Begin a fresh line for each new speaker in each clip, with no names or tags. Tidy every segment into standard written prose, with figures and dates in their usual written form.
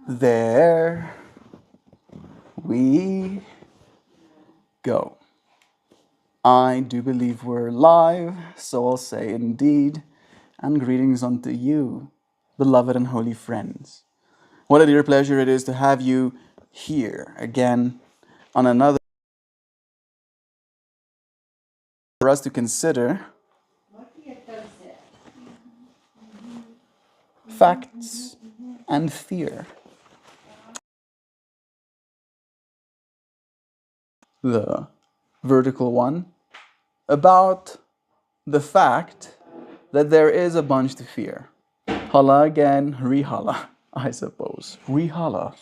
There we go. I do believe we're live, so I'll say indeed, and greetings unto you, beloved and holy friends. What a dear pleasure it is to have you here again on another for us to consider facts and fear. The vertical one about the fact that there is a bunch to fear. Holla again, re-holla, I suppose. Re-holla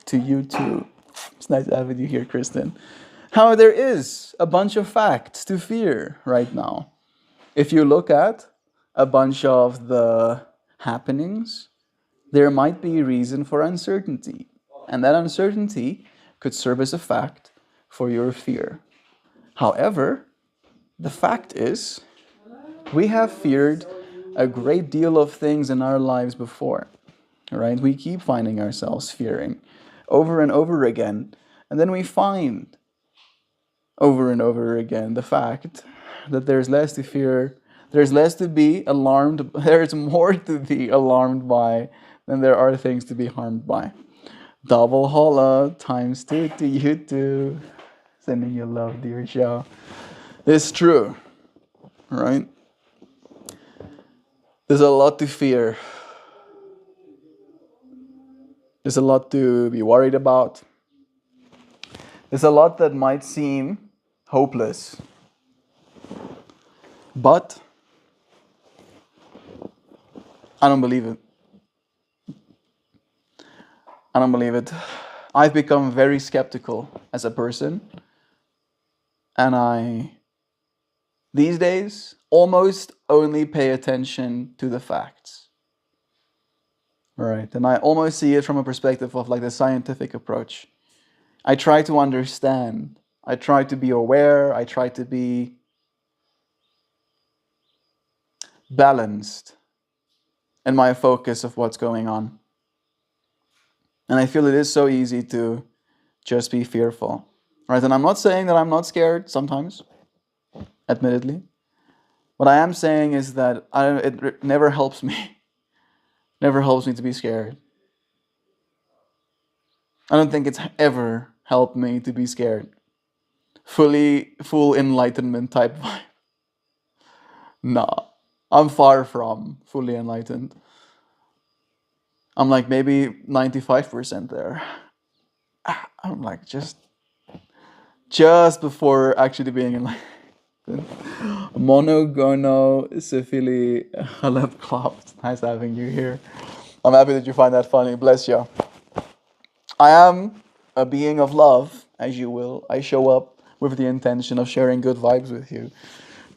to you too. It's nice having you here, Kristen. How there is a bunch of facts to fear right now. If you look at a bunch of the happenings, there might be reason for uncertainty. And that uncertainty could serve as a fact for your fear. However, the fact is, we have feared a great deal of things in our lives before, right? We keep finding ourselves fearing over and over again. And then we find over and over again the fact that there's less to fear, there's less to be alarmed, there's more to be alarmed by than there are things to be harmed by. Double holla times two to you too. Sending you love, dear show. It's true, right? There's a lot to fear. There's a lot to be worried about. There's a lot that might seem hopeless. But I don't believe it. I don't believe it. I've become very skeptical as a person. And I, these days, almost only pay attention to the facts. Right? And I almost see it from a perspective of like the scientific approach. I try to understand. I try to be aware. I try to be balanced in my focus of what's going on. And I feel it is so easy to just be fearful. Right? And I'm not saying that I'm not scared sometimes, admittedly. What I am saying is that it never helps me. Never helps me to be scared. I don't think it's ever helped me to be scared. Full enlightenment type vibe. Nah, I'm far from fully enlightened. I'm like maybe 95% there. I'm like just before actually being enlightened. Monogono Sifili Halep Club. Nice having you here. I'm happy that you find that funny. Bless you. I am a being of love, as you will. I show up with the intention of sharing good vibes with you.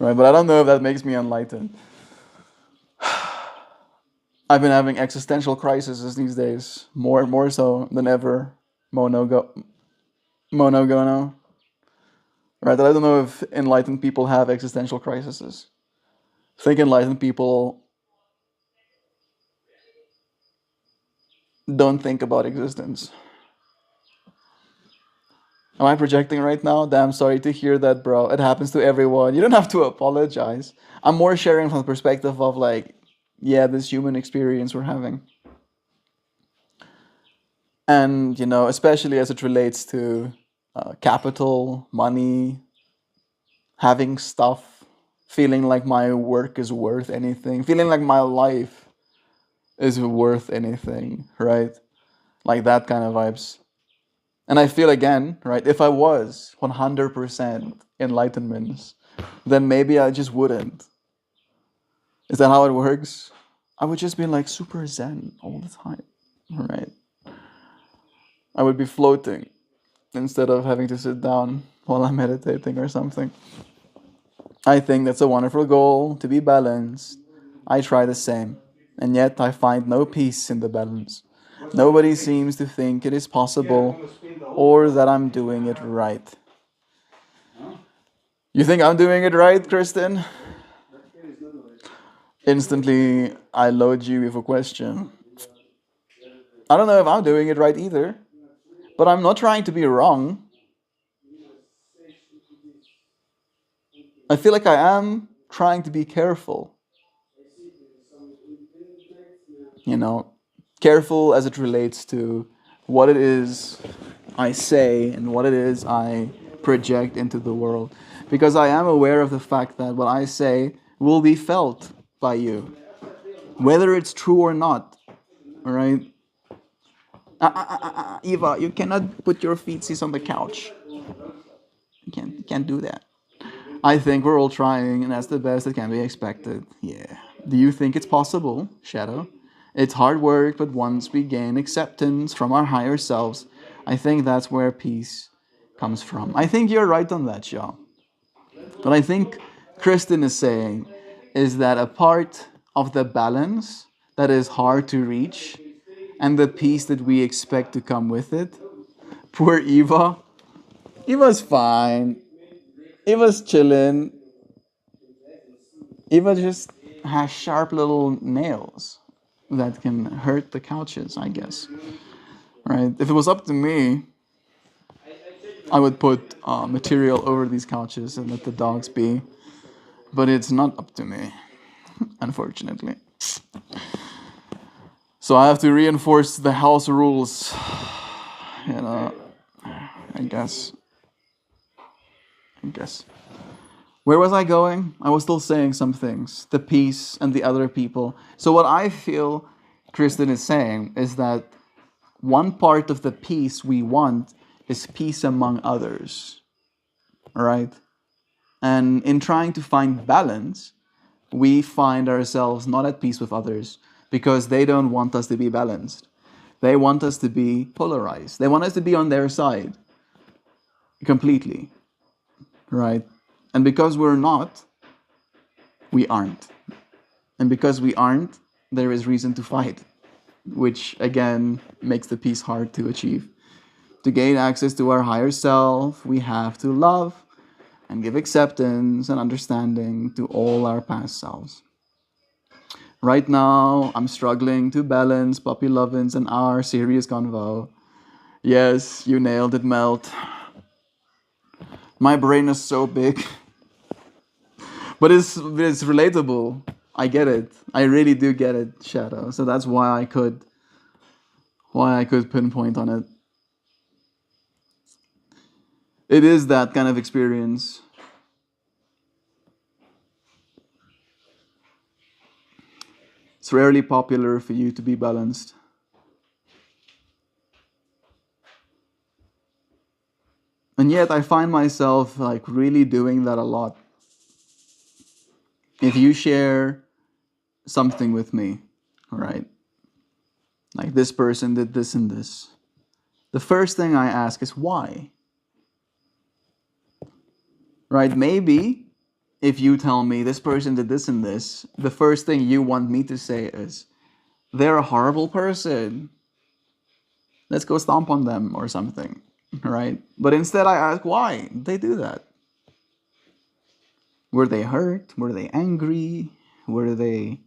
Right? But I don't know if that makes me enlightened. I've been having existential crises these days, more so than ever. Monogono. Right? I don't know if enlightened people have existential crises. I think enlightened people don't think about existence. Am I projecting right now? Damn, sorry to hear that, bro. It happens to everyone. You don't have to apologize. I'm more sharing from the perspective of like, yeah, this human experience we're having. And, you know, especially as it relates to capital, money, having stuff, feeling like my work is worth anything, feeling like my life is worth anything, right? Like that kind of vibes. And I feel again, right, if I was 100% enlightenment, then maybe I just wouldn't. Is that how it works? I would just be like super zen all the time, right? I would be floating instead of having to sit down while I'm meditating or something. I think that's a wonderful goal, to be balanced. I try the same, and yet I find no peace in the balance. Nobody seems to think it is possible or that I'm doing it right. You think I'm doing it right, Kristen? Instantly, I load you with a question. I don't know if I'm doing it right either, but I'm not trying to be wrong. I feel like I am trying to be careful. You know, careful as it relates to what it is I say and what it is I project into the world. Because I am aware of the fact that what I say will be felt by you, whether it's true or not. All right? Eva, you cannot put your feetsies on the couch. You can't do that. I think we're all trying, and that's the best that can be expected. Yeah. Do you think it's possible, Shadow? It's hard work, but once we gain acceptance from our higher selves, I think that's where peace comes from. I think you're right on that, Shaw. What I think Kristen is saying is that a part of the balance that is hard to reach and the peace that we expect to come with it. Poor Eva. Eva's fine. Eva's chilling. Eva just has sharp little nails that can hurt the couches, I guess. Right? If it was up to me, I would put material over these couches and let the dogs be. But it's not up to me, unfortunately. So I have to reinforce the house rules. You know, I guess. Where was I going? I was still saying some things. The peace and the other people. So what I feel Kristen is saying is that one part of the peace we want is peace among others. Right? And in trying to find balance, we find ourselves not at peace with others because they don't want us to be balanced. They want us to be polarized. They want us to be on their side completely. Right? And because we're not, we aren't. And because we aren't, there is reason to fight, which again makes the peace hard to achieve. To gain access to our higher self, we have to love and give acceptance and understanding to all our past selves. Right now, I'm struggling to balance puppy lovins and our serious convo. Yes, you nailed it, Melt. My brain is so big. But it's relatable. I get it. I really do get it, Shadow. So that's why I could pinpoint on it. It is that kind of experience. It's rarely popular for you to be balanced. And yet I find myself like really doing that a lot. If you share something with me, right? Like this person did this and this. The first thing I ask is why? Right? Maybe if you tell me this person did this and this, the first thing you want me to say is, they're a horrible person. Let's go stomp on them or something, right? But instead I ask why they do that. Were they hurt? Were they angry? Were they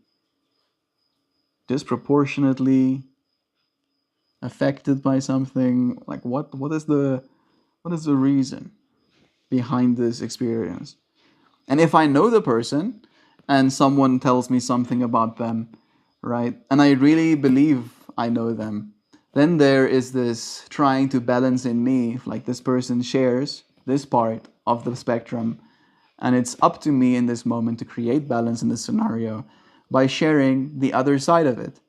disproportionately affected by something? Like what is the reason behind this experience? And if I know the person and someone tells me something about them, right, and I really believe I know them, then there is this trying to balance in me, like this person shares this part of the spectrum, and it's up to me in this moment to create balance in this scenario by sharing the other side of it.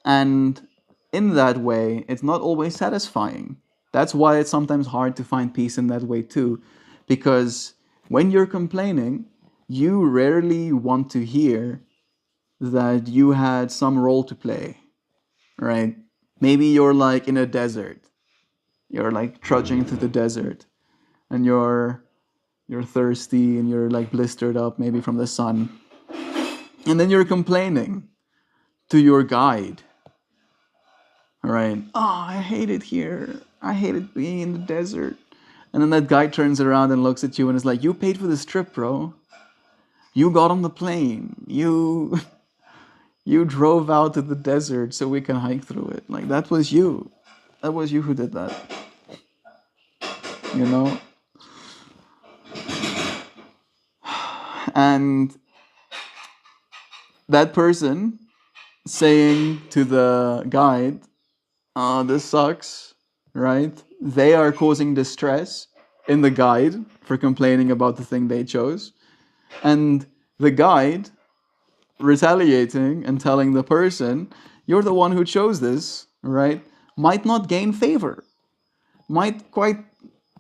And in that way, it's not always satisfying. That's why it's sometimes hard to find peace in that way too, because when you're complaining, you rarely want to hear that you had some role to play, right? Maybe you're like in a desert. You're like trudging through the desert and you're thirsty and you're like blistered up maybe from the sun. And then you're complaining to your guide. Right? Oh, I hate it here. I hate it being in the desert. And then that guy turns around and looks at you and is like, you paid for this trip, bro. You got on the plane. You You drove out to the desert so we can hike through it. Like, that was you. That was you who did that. You know? And that person saying to the guide, this sucks, right? They are causing distress in the guide for complaining about the thing they chose. And the guide retaliating and telling the person, you're the one who chose this, right? Might not gain favor. Might quite,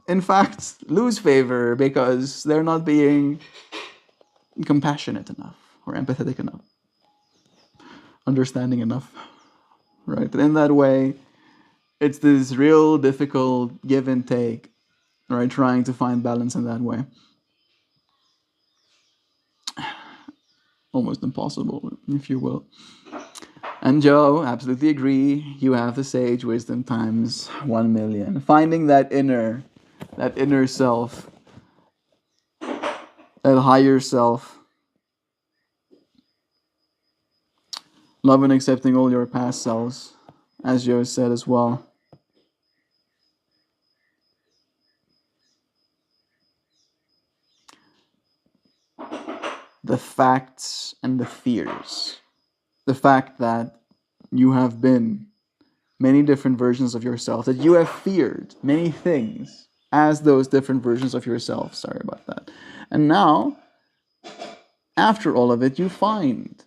in fact, lose favor because they're not being compassionate enough or empathetic enough, understanding enough, right? And in that way, it's this real difficult give and take, right? Trying to find balance in that way. Almost impossible, if you will. And Joe, absolutely agree. You have the sage wisdom times 1,000,000. Finding that inner self, that higher self. Love and accepting all your past selves, as Joe said as well. The facts and the fears. The fact that you have been many different versions of yourself, that you have feared many things as those different versions of yourself. Sorry about that. And now, after all of it, you find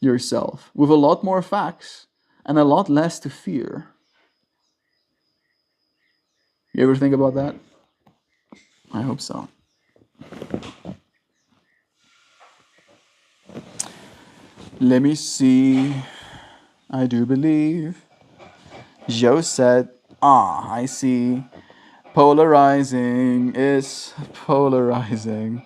yourself with a lot more facts and a lot less to fear. You ever think about that? I hope so. Let me see. I do believe. Joe said, I see. Polarizing is polarizing.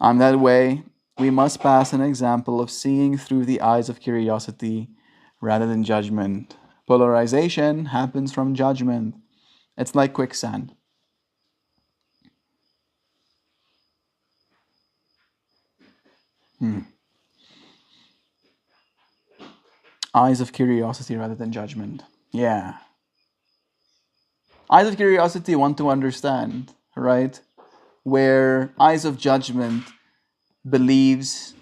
I'm that way. We must pass an example of seeing through the eyes of curiosity rather than judgment. Polarization happens from judgment. It's like quicksand. Eyes of curiosity rather than judgment. Yeah. Eyes of curiosity want to understand, right? Where eyes of judgment believes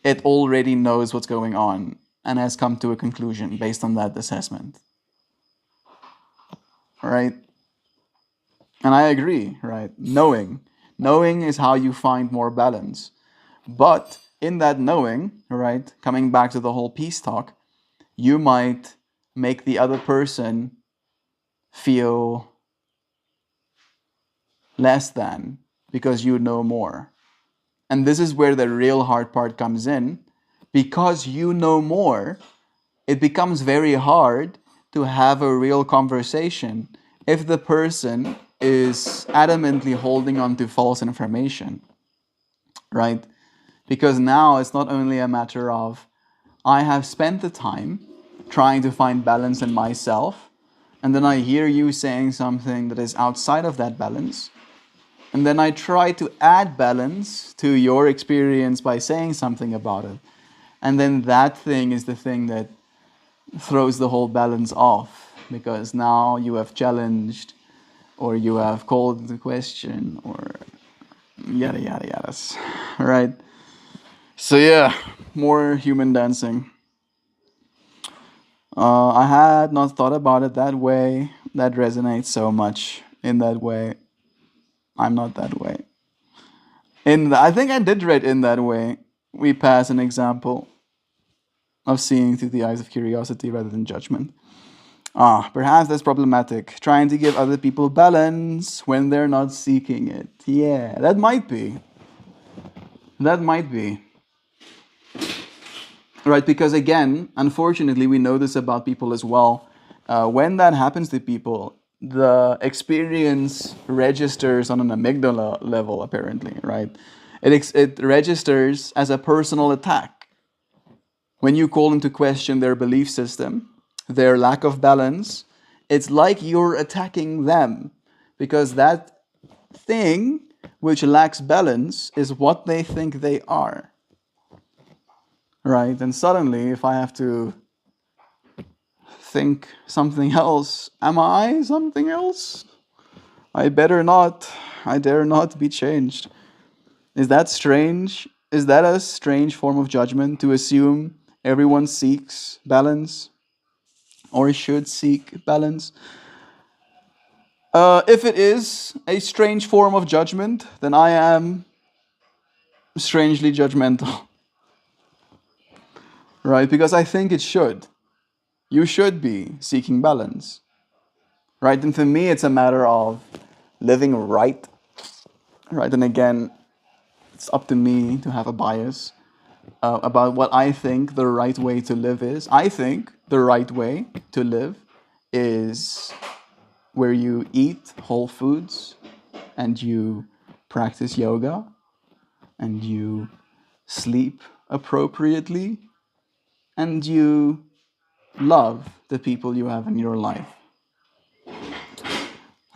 it already knows what's going on and has come to a conclusion based on that assessment. Right? And I agree, right? Knowing is how you find more balance. But in that knowing, right, coming back to the whole peace talk, you might make the other person feel less than because you know more. And this is where the real hard part comes in. Because you know more, it becomes very hard to have a real conversation if the person is adamantly holding on to false information, right? Because now it's not only a matter of I have spent the time trying to find balance in myself, and then I hear you saying something that is outside of that balance, and then I try to add balance to your experience by saying something about it. And then that thing is the thing that throws the whole balance off, because now you have challenged or you have called into question or yada yada yadas, right? So yeah, more human dancing. I had not thought about it that way. That resonates so much in that way. I'm not that way. I think I did read in that way. We pass an example of seeing through the eyes of curiosity rather than judgment. Perhaps that's problematic. Trying to give other people balance when they're not seeking it. Yeah, that might be. That might be. Right, because again, unfortunately, we know this about people as well. When that happens to people, the experience registers on an amygdala level, apparently, right? It registers as a personal attack. When you call into question their belief system, their lack of balance, it's like you're attacking them, because that thing which lacks balance is what they think they are. right? And suddenly, if I have to think something else, am I something else? I better not. I dare not be changed. Is that strange? Is that a strange form of judgment to assume everyone seeks balance or should seek balance? If it is a strange form of judgment, then I am strangely judgmental, right? Because I think it should. You should be seeking balance, right? And for me, it's a matter of living right, right? And again, it's up to me to have a bias about what I think the right way to live is. I think the right way to live is where you eat whole foods and you practice yoga and you sleep appropriately and you love the people you have in your life.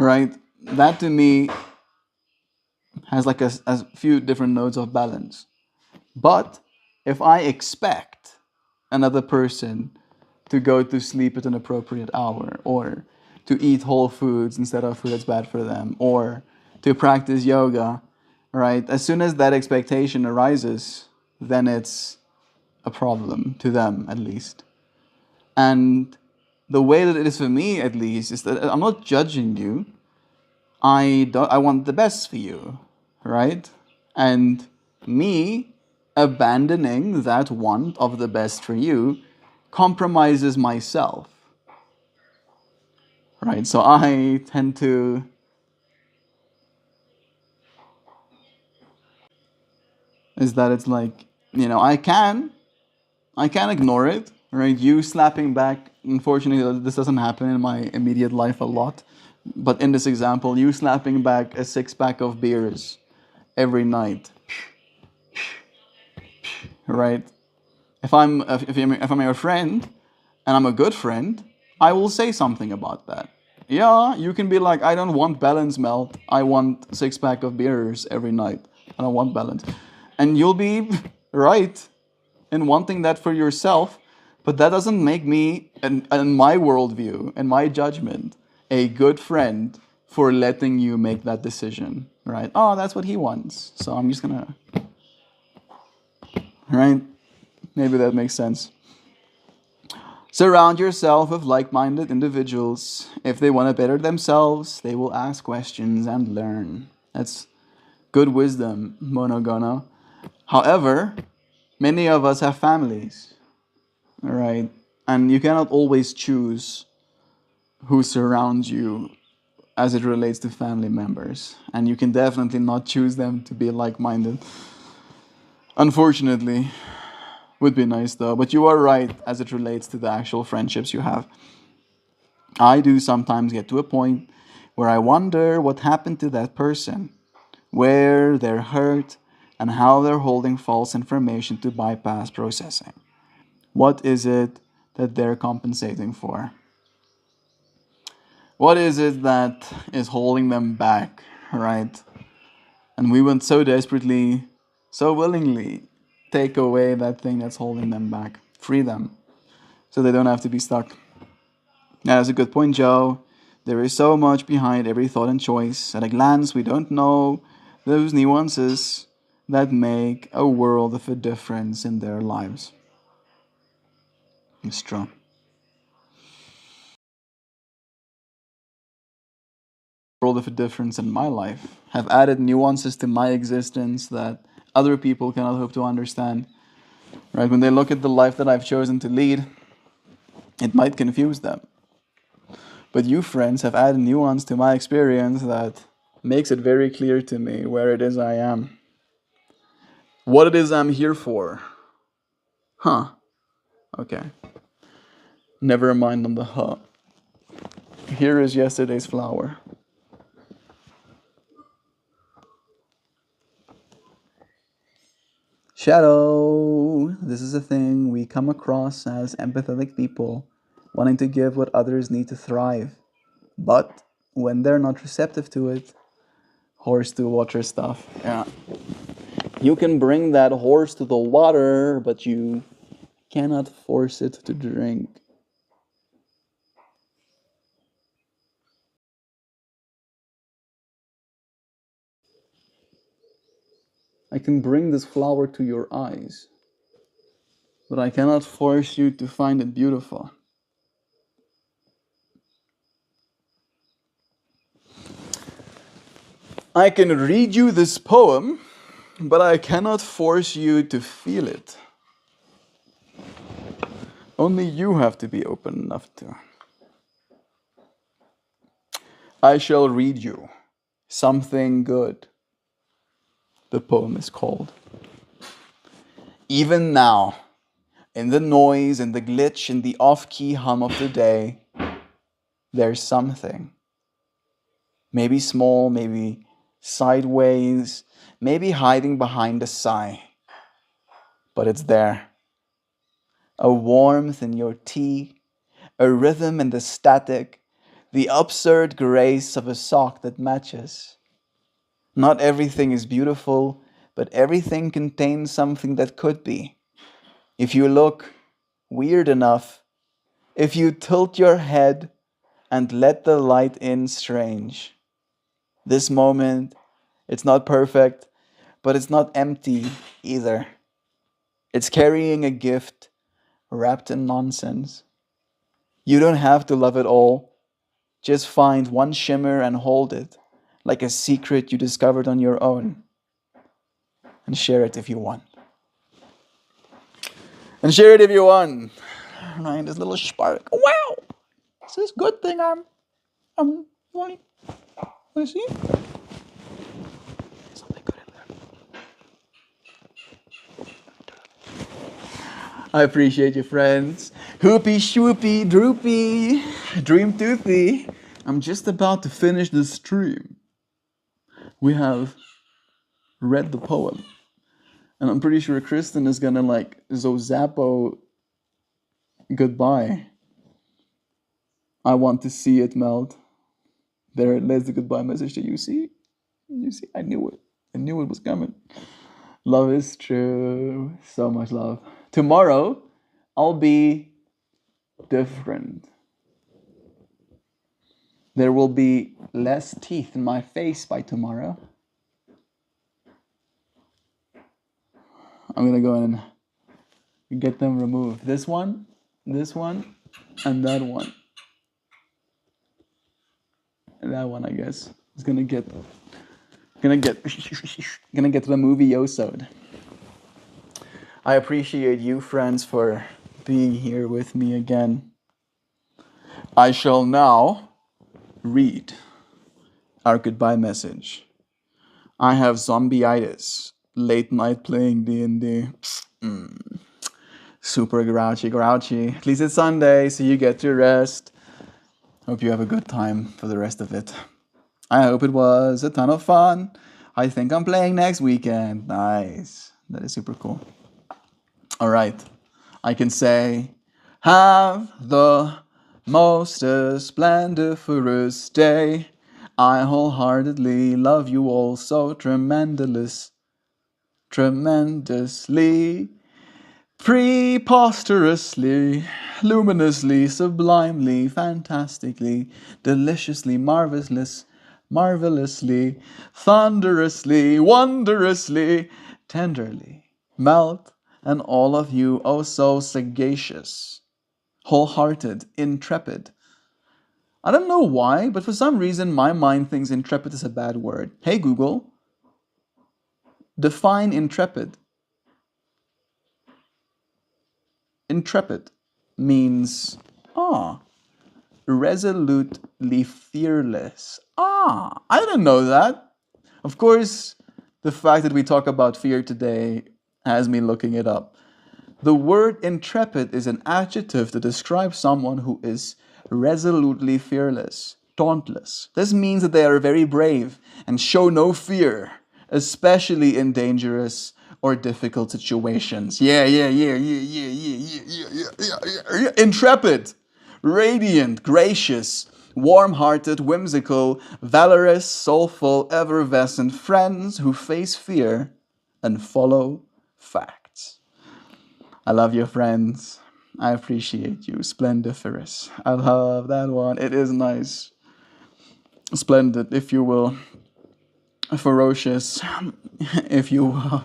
Right? That to me has like a few different nodes of balance. But if I expect another person to go to sleep at an appropriate hour, or to eat whole foods instead of food that's bad for them, or to practice yoga, right? As soon as that expectation arises, then it's a problem to them at least. And the way that it is for me at least is that I'm not judging you. I want the best for you, right? And me abandoning that want of the best for you compromises myself, right? So I tend to is that it's like, I can ignore it, right? You slapping back, unfortunately this doesn't happen in my immediate life a lot, but in this example, you slapping back a six pack of beers every night, right? If I'm your friend and I'm a good friend, I will say something about that. Yeah, you can be like, I don't want balance, Melt. I want six pack of beers every night. I don't want balance. And you'll be right in wanting that for yourself, but that doesn't make me, in my worldview, in my judgment, a good friend for letting you make that decision, right? Oh, that's what he wants. So I'm just gonna, right? Maybe that makes sense. Surround yourself with like-minded individuals. If they want to better themselves, they will ask questions and learn. That's good wisdom, Monogona. However, many of us have families, right? And you cannot always choose who surrounds you as it relates to family members. And you can definitely not choose them to be like-minded. Unfortunately, would be nice though. But you are right as it relates to the actual friendships you have. I do sometimes get to a point where I wonder what happened to that person, where they're hurt, and how they're holding false information to bypass processing. What is it that they're compensating for? What is it that is holding them back, right? And we want so desperately, so willingly take away that thing that's holding them back, free them, so they don't have to be stuck. That's a good point, Joe. There is so much behind every thought and choice. At a glance, we don't know those nuances that make a world of a difference in their lives. It's true. World of a difference in my life have added nuances to my existence that other people cannot hope to understand. Right? When they look at the life that I've chosen to lead, it might confuse them. But you, friends, have added nuance to my experience that makes it very clear to me where it is I am. What it is I'm here for. Huh. Okay. Never mind on the huh. Here is yesterday's flower. Shadow. This is a thing we come across as empathetic people wanting to give what others need to thrive. But when they're not receptive to it, horse to water stuff. Yeah. You can bring that horse to the water, but you cannot force it to drink. I can bring this flower to your eyes, but I cannot force you to find it beautiful. I can read you this poem, but I cannot force you to feel it. Only you have to be open enough to. I shall read you something good. The poem is called. Even now, in the noise and the glitch and the off-key hum of the day, there's something. Maybe small, maybe sideways, maybe hiding behind a sigh. But it's there. A warmth in your tea, a rhythm in the static, the absurd grace of a sock that matches. Not everything is beautiful, but everything contains something that could be. If you look weird enough, if you tilt your head and let the light in strange. This moment, it's not perfect, but it's not empty either. It's carrying a gift wrapped in nonsense. You don't have to love it all. Just find one shimmer and hold it, like a secret you discovered on your own. And share it if you want. And share it if you want. Right, this little spark. Wow! It's this good thing I'm wanting. Want to see? Something good in there. I appreciate you, friends. Hoopy, shoopy, droopy, dream toothy. I'm just about to finish the stream. We have read the poem. And I'm pretty sure Kristen is gonna like Zozappo goodbye. I want to see it melt. There's the goodbye message that you see. You see, I knew it. I knew it was coming. Love is true. So much love. Tomorrow, I'll be different. There will be less teeth in my face by tomorrow. I'm gonna go in and get them removed. This one, and that one. And that one, I guess, is gonna get the movie Yosod. I appreciate you, friends, for being here with me again. I shall now read our goodbye message. I have zombieitis. Late night playing D&D. Super grouchy. At least it's Sunday, so you get to rest. Hope you have a good time for the rest of it. I hope it was a ton of fun. I think I'm playing next weekend. Nice. That is super cool. All right. I can say, have the most splendiferous day. I wholeheartedly love you all so tremendously, preposterously, luminously, sublimely, fantastically, deliciously, marvelously, thunderously, wondrously, tenderly. Melt, and all of you oh so sagacious, wholehearted, intrepid. I don't know why, but for some reason my mind thinks intrepid is a bad word. Hey Google, define intrepid. Intrepid means, resolutely fearless. I didn't know that. Of course, the fact that we talk about fear today has me looking it up. The word intrepid is an adjective to describe someone who is resolutely fearless, dauntless. This means that they are very brave and show no fear, especially in dangerous or difficult situations. Yeah. Intrepid, radiant, gracious, warm-hearted, whimsical, valorous, soulful, effervescent friends who face fear and follow facts. I love you, friends. I appreciate you. Splendiferous. I love that one. It is nice. Splendid, if you will. Ferocious, if you will.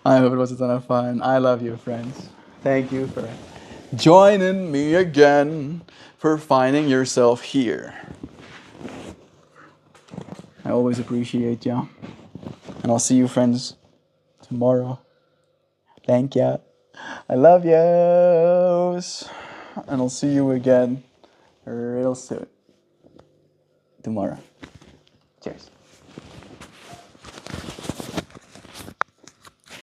I hope it was a ton of fun. I love you, friends. Thank you for joining me again, for finding yourself here. I always appreciate you. And I'll see you, friends, tomorrow. Thank you. I love yous. And I'll see you again real soon. Tomorrow. Cheers.